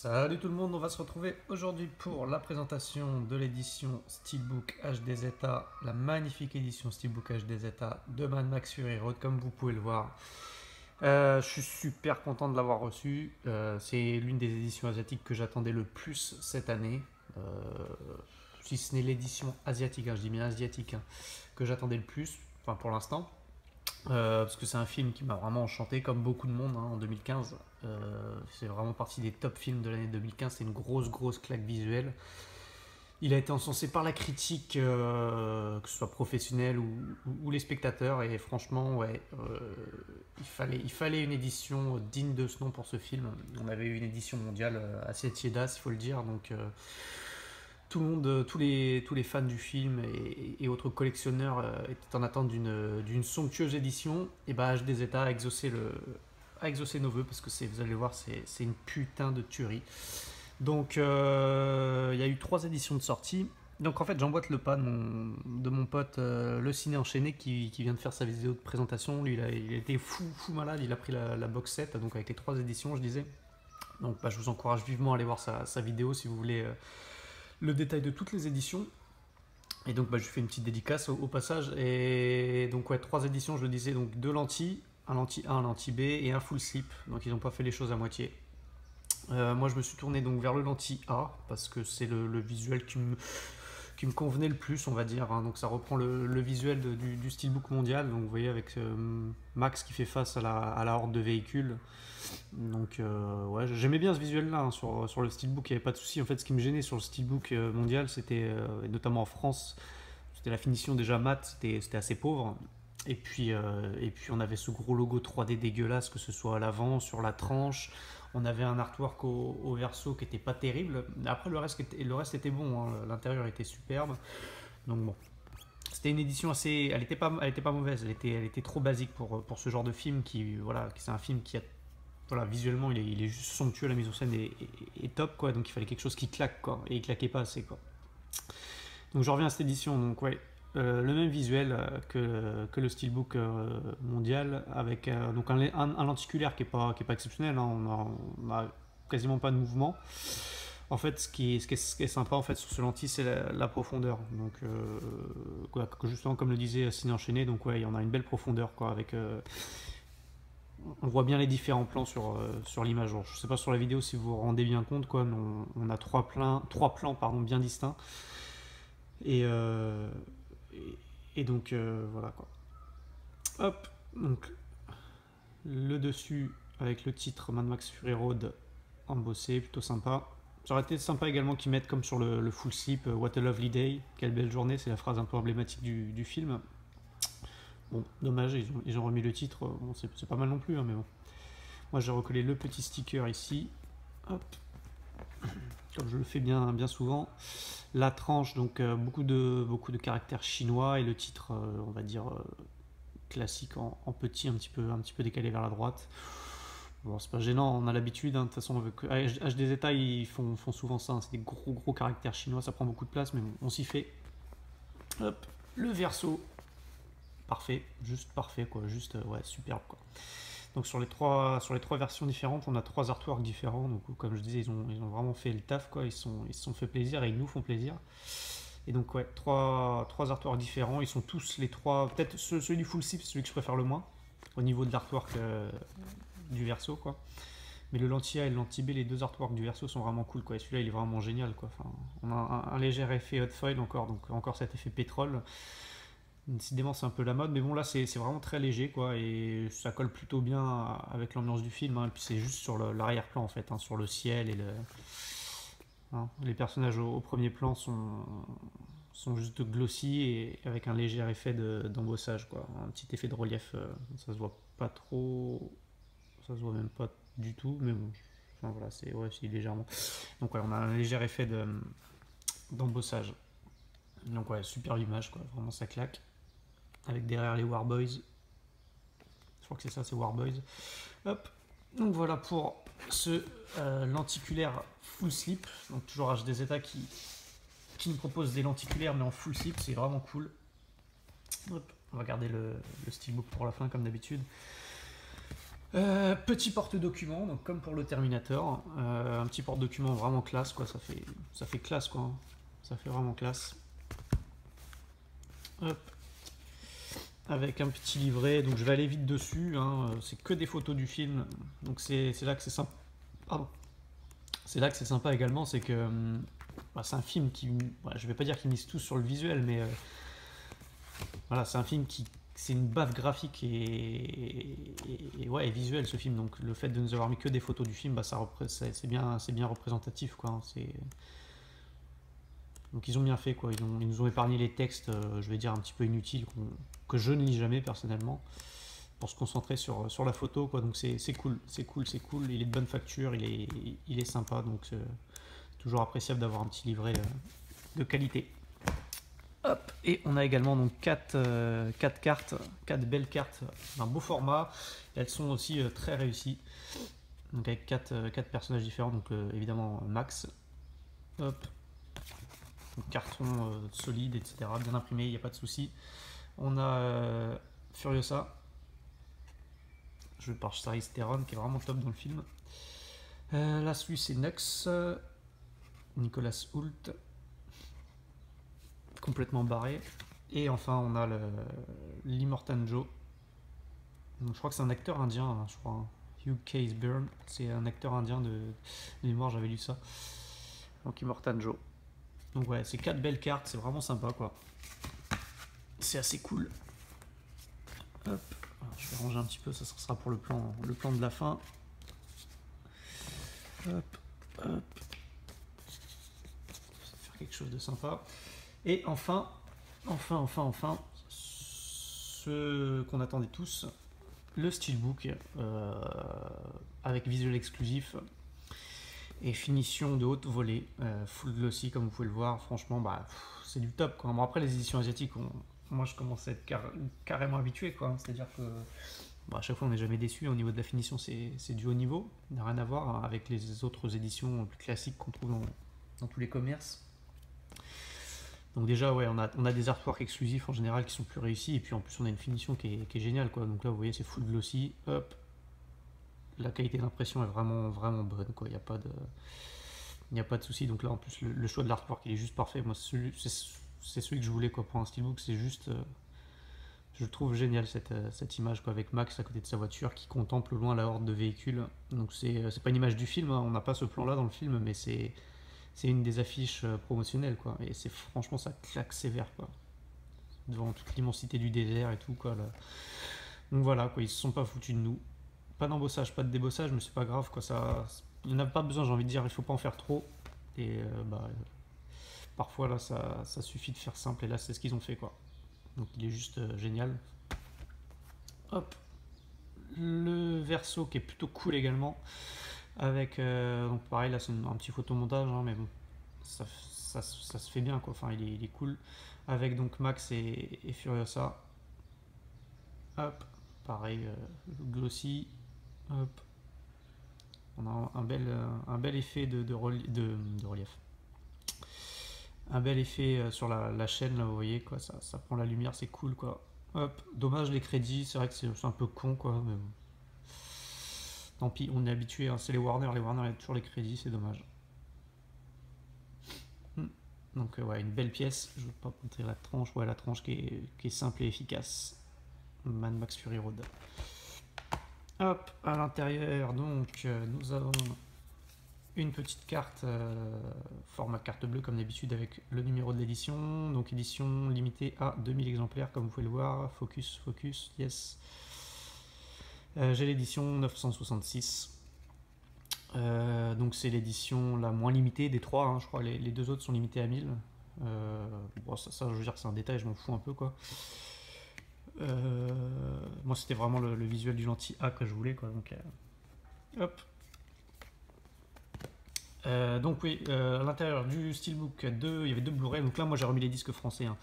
Salut tout le monde, on va se retrouver aujourd'hui pour la présentation de l'édition Steelbook HD Zeta, la magnifique édition Steelbook HD Zeta de Mad Max Fury Road, comme vous pouvez le voir. Je suis super content de l'avoir reçu. C'est l'une des éditions asiatiques que j'attendais le plus cette année. Euh, Si ce n'est l'édition asiatique, hein, je dis bien asiatique, hein, que j'attendais le plus, enfin pour l'instant. Parce que c'est un film qui m'a vraiment enchanté, comme beaucoup de monde, hein, en 2015. C'est vraiment partie des top films de l'année 2015. C'est une grosse claque visuelle. Il a été encensé par la critique, que ce soit professionnelle ou les spectateurs. Et franchement, ouais, il fallait une édition digne de ce nom pour ce film. On avait eu une édition mondiale assez tiédasse, il faut le dire. Donc tout le monde, tous les fans du film et autres collectionneurs étaient en attente d'une somptueuse édition. Et bah HD Zeta a exaucé nos voeux parce que vous allez voir, c'est une putain de tuerie. Donc il y a eu 3 éditions de sortie. Donc en fait j'emboîte le pas de mon pote le ciné enchaîné qui vient de faire sa vidéo de présentation. Lui il a été fou malade, il a pris la box set donc avec les 3 éditions je disais. Donc bah, je vous encourage vivement à aller voir sa vidéo si vous voulez le détail de toutes les éditions. Et donc bah, je fais une petite dédicace au passage. Et donc ouais, 3 éditions, je le disais, donc 2 lentilles, un lentille A, un lentille B et un full slip. Donc ils n'ont pas fait les choses à moitié. Moi je me suis tourné donc vers le lentille A parce que c'est le visuel qui me convenait le plus, on va dire, hein. Donc ça reprend le visuel du Steelbook mondial. Donc vous voyez avec Max qui fait face à la horde de véhicules. Donc ouais, j'aimais bien ce visuel-là, hein, sur le Steelbook, il n'y avait pas de souci. En fait, ce qui me gênait sur le Steelbook mondial, c'était, et notamment en France, c'était la finition déjà mat, c'était assez pauvre. Et puis on avait ce gros logo 3D dégueulasse, que ce soit à l'avant, sur la tranche. On avait un artwork au verso qui était pas terrible. Après, le reste était bon, hein. L'intérieur était superbe. Donc bon, c'était une édition assez. Elle était pas mauvaise, elle était trop basique pour ce genre de film voilà, c'est un film qui a. Voilà, visuellement, il est juste somptueux, la mise en scène est top, quoi. Donc il fallait quelque chose qui claque, quoi. Et il claquait pas assez, quoi. Donc je reviens à cette édition. Donc ouais, le même visuel que le Steelbook mondial, avec donc un lenticulaire qui est pas exceptionnel, hein. On a quasiment pas de mouvement. En fait, ce qui est sympa en fait sur ce lentille, c'est la profondeur. Donc, justement, comme le disait Ciné Enchaîné, donc ouais, il y en a une belle profondeur, quoi, avec on voit bien les différents plans sur l'image. Je ne sais pas sur la vidéo si vous vous rendez bien compte, quoi, mais on a trois plans pardon, bien distincts. Et, euh, et donc voilà, quoi. Hop, donc le dessus avec le titre Mad Max Fury Road embossé, plutôt sympa. Ça aurait été sympa également qu'ils mettent comme sur le full slip What a lovely day, quelle belle journée, c'est la phrase un peu emblématique du film. Bon, dommage, ils ont remis le titre, bon, c'est pas mal non plus, hein, mais bon. Moi j'ai recollé le petit sticker ici, hop, comme je le fais bien souvent. La tranche, donc beaucoup de caractères chinois et le titre, on va dire classique en petit, un petit peu décalé vers la droite. Bon, c'est pas gênant, on a l'habitude, hein, de toute façon, HD Zeta ils font souvent ça, hein, c'est des gros caractères chinois, ça prend beaucoup de place, mais bon, on s'y fait. Hop, le verso, parfait, juste parfait, quoi, juste ouais, superbe, quoi. Donc sur les trois versions différentes, on a 3 artworks différents. Donc comme je disais, ils ont vraiment fait le taf, quoi. Ils se sont fait plaisir et ils nous font plaisir. Et donc ouais, trois artworks différents. Ils sont tous les trois. Peut-être celui du full slip, c'est celui que je préfère le moins au niveau de l'artwork du verso, quoi. Mais le lentille A et le lentille B, les 2 artworks du verso sont vraiment cool, quoi. Et celui-là, il est vraiment génial, quoi. Enfin, on a un léger effet hot foil encore, donc encore cet effet pétrole. Décidément, c'est un peu la mode, mais bon, là, c'est vraiment très léger, quoi, et ça colle plutôt bien avec l'ambiance du film, hein. Et puis c'est juste sur l'arrière-plan, en fait, hein, sur le ciel hein. Les personnages au premier plan sont juste glossy et avec un léger effet d'embossage, quoi. Un petit effet de relief, ça se voit pas trop, ça se voit même pas du tout, mais bon, enfin, voilà, c'est légèrement. Donc, ouais, on a un léger effet d'embossage. Donc, ouais, super image, quoi, vraiment ça claque. Avec derrière les Warboys. Je crois que c'est ça, c'est Warboys. Hop. Donc voilà pour ce lenticulaire full slip. Donc toujours HD Zeta qui nous propose des lenticulaires mais en full slip, c'est vraiment cool. Hop. On va garder le steelbook pour la fin comme d'habitude. Petit porte-document, donc comme pour le Terminator, un petit porte-document vraiment classe, quoi. Ça fait classe, quoi, hein. Ça fait vraiment classe. Hop. Avec un petit livret, donc je vais aller vite dessus, hein. C'est que des photos du film, donc c'est là que c'est sympa. Pardon. C'est là que c'est sympa également, c'est que c'est un film qui, je vais pas dire qu'il mise tout sur le visuel, mais voilà, c'est un film qui, c'est une baffe graphique et ouais, et visuelle ce film. Donc le fait de nous avoir mis que des photos du film, c'est bien représentatif, quoi, hein. Donc ils ont bien fait, quoi. Ils nous ont épargné les textes, je vais dire un petit peu inutiles, que je ne lis jamais personnellement, pour se concentrer sur la photo, quoi. Donc c'est cool, c'est cool, c'est cool. Il est de bonne facture, il est sympa, donc c'est toujours appréciable d'avoir un petit livret de qualité. Hop, et on a également donc 4 cartes, 4 belles cartes d'un beau format. Elles sont aussi très réussies. Donc avec 4 personnages différents, donc évidemment Max. Hop, donc carton solide, etc. Bien imprimé, il n'y a pas de souci. On a Furiosa, joué par Charlize Theron, qui est vraiment top dans le film. Là, celui c'est Nux, Nicolas Hoult, complètement barré. Et enfin, on a l'Immortan Joe. Donc, je crois que c'est un acteur indien, hein, je crois, hein. Hugh Caseburn, c'est un acteur indien de mémoire, j'avais lu ça. Donc Immortan Joe. Donc ouais, c'est 4 belles cartes, c'est vraiment sympa, quoi. C'est assez cool. Hop, alors, je vais ranger un petit peu, ça sera pour le plan de la fin. Hop, hop. Faire quelque chose de sympa. Et enfin, ce qu'on attendait tous, le Steelbook avec visuel exclusif et finition de haute volée, full glossy comme vous pouvez le voir. Franchement, c'est du top, quoi. Bon, après les éditions asiatiques, moi je commence à être carrément habitué, quoi. C'est-à-dire que à chaque fois on n'est jamais déçu. Au niveau de la finition, c'est du haut niveau, n'a rien à voir, hein, avec les autres éditions plus classiques qu'on trouve dans tous les commerces. Donc déjà, ouais, on a des artworks exclusifs en général qui sont plus réussis, et puis en plus on a une finition qui est géniale, quoi. Donc là, vous voyez, c'est full glossy. Hop, la qualité d'impression est vraiment vraiment bonne, quoi. Il n'y a pas de souci. Donc là, en plus, le choix de l'artwork, il est juste parfait. Moi, c'est celui que je voulais, quoi, pour un steelbook. C'est juste, je trouve génial cette image, quoi, avec Max à côté de sa voiture qui contemple au loin la horde de véhicules. Donc c'est pas une image du film, hein. On n'a pas ce plan-là dans le film, mais c'est une des affiches promotionnelles, quoi. Et franchement, ça claque sévère, quoi, devant toute l'immensité du désert et tout, quoi, là. Donc voilà, quoi, ils se sont pas foutus de nous. Pas d'embossage, pas de débossage, mais c'est pas grave, quoi. Il n'y en a pas besoin, j'ai envie de dire. Il faut pas en faire trop. Et parfois là, ça suffit de faire simple. Et là, c'est ce qu'ils ont fait, quoi. Donc il est juste génial. Hop, le verso qui est plutôt cool également. Avec, donc pareil, là c'est un petit photomontage, hein, mais bon, ça se fait bien, quoi. Enfin, il est cool. Avec donc Max et Furiosa. Hop, pareil, glossy. Hop. On a un bel effet de relief. Un bel effet sur la chaîne, là, vous voyez, quoi. Ça prend la lumière, c'est cool, quoi. Hop, dommage les crédits, c'est vrai que c'est un peu con, quoi, mais bon. Tant pis, on est habitué, hein, c'est les Warner, il y a toujours les crédits, c'est dommage. Donc ouais, une belle pièce, je ne vais pas montrer la tranche, ouais, la tranche qui est simple et efficace. Mad Max Fury Road. Hop, à l'intérieur, donc nous avons une petite carte, format carte bleue comme d'habitude avec le numéro de l'édition. Donc édition limitée à 2000 exemplaires comme vous pouvez le voir. Focus, yes. J'ai l'édition 966. Donc c'est l'édition la moins limitée des trois, hein. Je crois les deux autres sont limités à 1000. Bon, ça je veux dire c'est un détail, je m'en fous un peu, quoi. Moi c'était vraiment le visuel du gentil A que je voulais, quoi. Donc hop. Donc oui, à l'intérieur du Steelbook 2, il y avait 2 Blu-ray. Donc là moi j'ai remis les disques français, hein.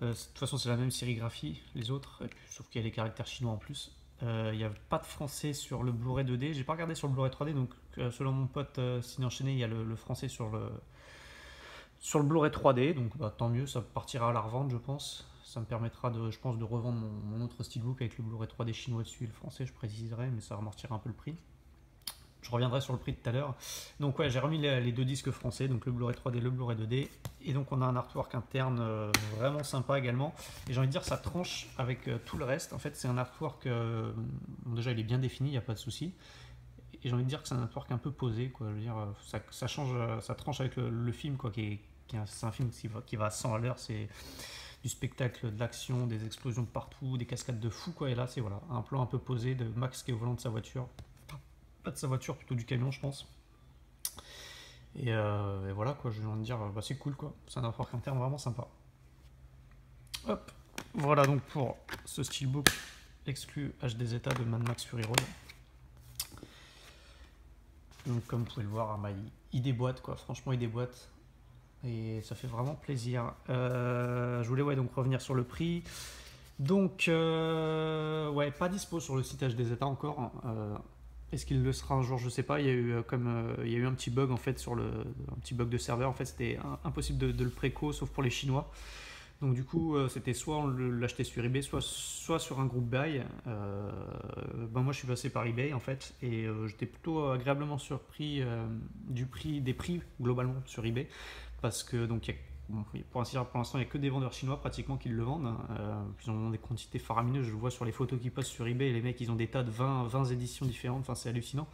De toute façon c'est la même sérigraphie, les autres, sauf qu'il y a les caractères chinois en plus. Il n'y a pas de français sur le Blu-ray 2D. J'ai pas regardé sur le Blu-ray 3D, donc selon mon pote Ciné Enchaîné, il y a le français sur le Blu-ray 3D. Donc tant mieux, ça partira à la revente, je pense. Ça me permettra de, je pense, de revendre mon autre steelbook avec le Blu-ray 3D chinois dessus et le français, je préciserai, mais ça amortira un peu le prix. Je reviendrai sur le prix tout à l'heure. Donc ouais, j'ai remis les deux disques français, donc le Blu-ray 3D, le Blu-ray 2D. Et donc on a un artwork interne vraiment sympa également. Et j'ai envie de dire, ça tranche avec tout le reste. En fait, c'est un artwork, bon, déjà il est bien défini, il n'y a pas de souci. Et j'ai envie de dire que c'est un artwork un peu posé, quoi. Je veux dire, ça change, ça tranche avec le film, quoi, c'est un film qui va à 100 à l'heure. C'est du spectacle, de l'action, des explosions de partout, des cascades de fou, quoi. Et là, c'est voilà, un plan un peu posé de Max qui est au volant de sa voiture. Pas de sa voiture, plutôt du camion, je pense. Et voilà, quoi, j'ai envie de dire, bah, c'est cool, quoi. C'est un artwork interne vraiment sympa. Hop, voilà donc pour ce steelbook exclu HD Zeta de Mad Max Fury Road. Donc comme vous pouvez le voir, bah, il déboîte, quoi. Franchement, il déboîte. Et ça fait vraiment plaisir. Je voulais donc revenir sur le prix. Donc, ouais, pas dispo sur le site HD Zeta encore. Est-ce qu'il le sera un jour? Je sais pas. Il y a eu il y a eu un petit bug en fait un petit bug de serveur. En fait, c'était impossible de le préco, sauf pour les Chinois. Donc du coup, c'était soit on l'achetait sur eBay, soit sur un groupe buy. Moi, je suis passé par eBay en fait, et j'étais plutôt agréablement surpris des prix globalement sur eBay, parce que donc pour l'instant, il n'y a que des vendeurs chinois pratiquement qui le vendent. Ils ont des quantités faramineuses. Je le vois sur les photos qu'ils postent sur eBay. Les mecs, ils ont des tas de 20 éditions différentes. Enfin, c'est hallucinant.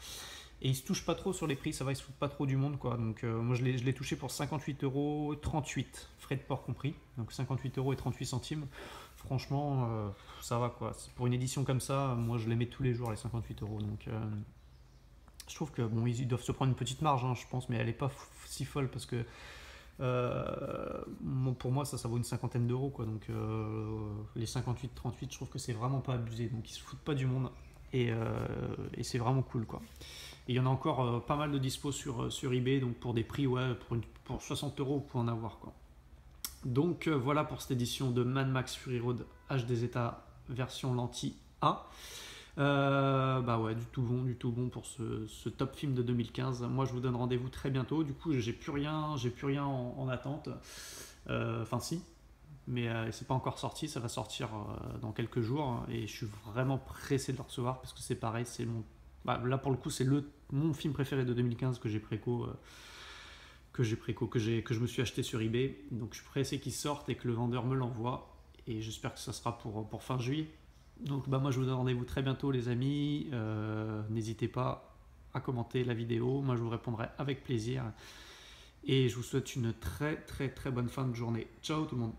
Et ils se touchent pas trop sur les prix. Ça va, ils se foutent pas trop du monde, quoi. Donc, moi, je l'ai touché pour 58,38 €, frais de port compris. Donc, 58,38 €. Franchement, ça va, quoi. Pour une édition comme ça, moi, je les mets tous les jours, les 58 €. Donc, je trouve que bon, ils doivent se prendre une petite marge, hein, je pense, mais elle est pas si folle parce que pour moi, ça vaut une cinquantaine d'euros, quoi. Donc les 58-38, je trouve que c'est vraiment pas abusé. Donc ils se foutent pas du monde et c'est vraiment cool, quoi. Et il y en a encore pas mal de dispo sur eBay, donc pour des prix, ouais, pour 60 € vous pouvez en avoir, quoi. Donc voilà pour cette édition de Mad Max Fury Road HD Zeta version lentille A. Bah ouais, du tout bon pour ce top film de 2015. Moi, je vous donne rendez-vous très bientôt. Du coup, j'ai plus rien en attente. Enfin, si, mais c'est pas encore sorti. Ça va sortir dans quelques jours, et je suis vraiment pressé de le recevoir parce que c'est pareil. C'est là pour le coup, c'est mon film préféré de 2015 que j'ai préco. Que je me suis acheté sur eBay. Donc, je suis pressé qu'il sorte et que le vendeur me l'envoie. Et j'espère que ça sera pour fin juillet. Donc moi je vous donne rendez-vous très bientôt, les amis. N'hésitez pas à commenter la vidéo, moi je vous répondrai avec plaisir. Et je vous souhaite une très très très bonne fin de journée. Ciao tout le monde.